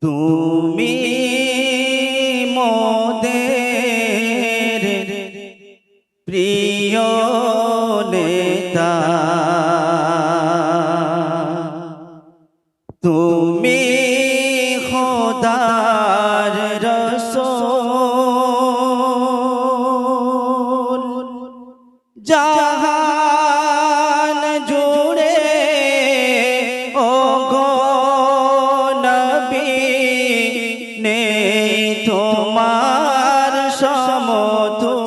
তুমি মোদের প্রিয় নেতা, তুমি খোদার রসূল, জাহান জুড়ে ওগো নবী নেই তোমার সমতুল।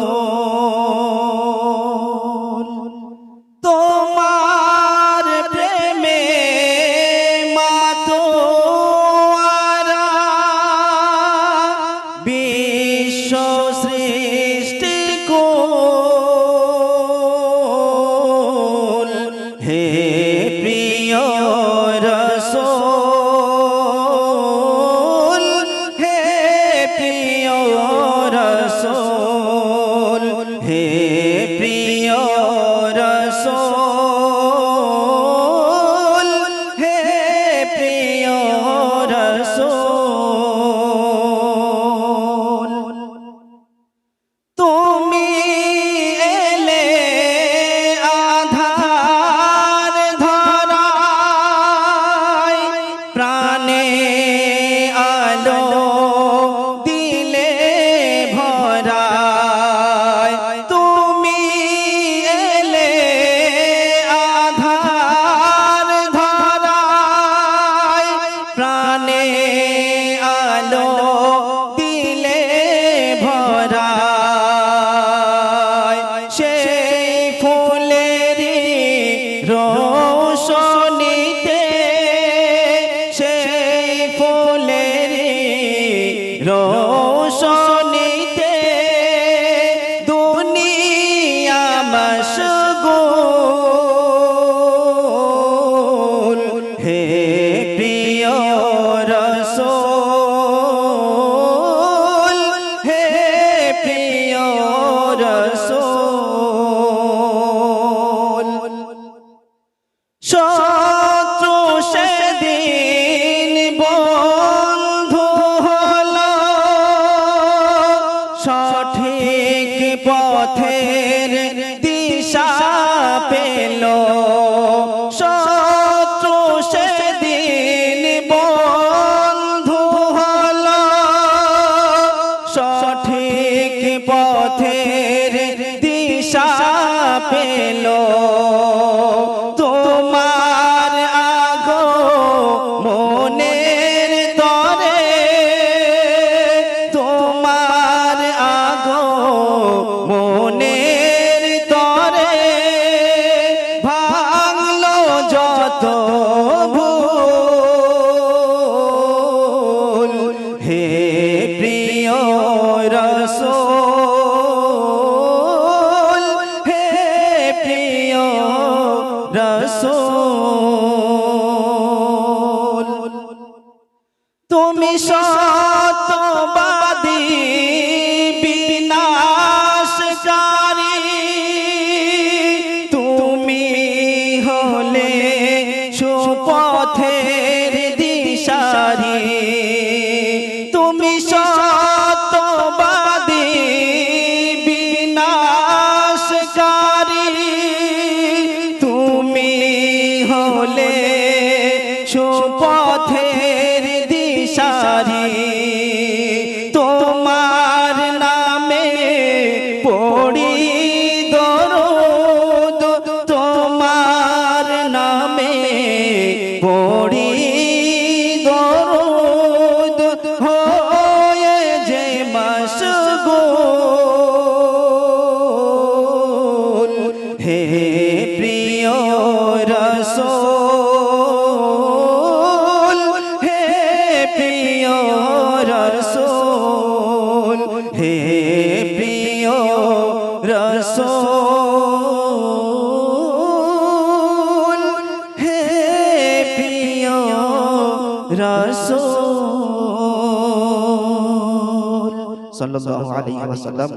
তোমার প্রেমে মাতোয়ারা বিশ্ব সৃষ্টি কুল। হে প্রিয় রসূল, হে প্রিয় রসূল, হে প্রিয় রসূল, হে প্রিয় রসূল। তুমি এলে আধার ধরায়, প্রাণে আলো দিলে ভরায়। তুমি এলে আধার ধরায়, প্রাণে আলো দিলে ভরায়। সেই ফুলেরই রোশনীতে, সেই ফুলেরই রোশনীতে দুনিয়া মশগুল। হে প্রিয় রসূল, হে প্রিয় রসূল। শত্রু সেদিন বন্ধু হলো, সঠিক পথের দিশা পেল। শত্রু সেদিন বন্ধু হলো, সঠিক পথের দিশা পেল। তোমার আগমনের তরে, তোমার আগমনের তরে ভাঙলো যত ভুল। হে প্রিয় রসূল, হে প্রিয় রসূল। তুমি সত্যবাদী বিনাশকারী, তুমি হলে সুপথের দিশারি। তুমি সত্যবাদী বিনাশকারী, তুমি হলে সুপথের দিশারি। তোমার নামে পড়ি দরুদ, তোমার নামে পড়ি দরুদ, হয়ে যে মশগুল। হে প্রিয় রসূল, হে প্রিয় রসূল, হে প্রিয় রসূল, হে প্রিয় রসূল। সাল্লাল্লাহু আলাইহি ওয়াসাল্লাম।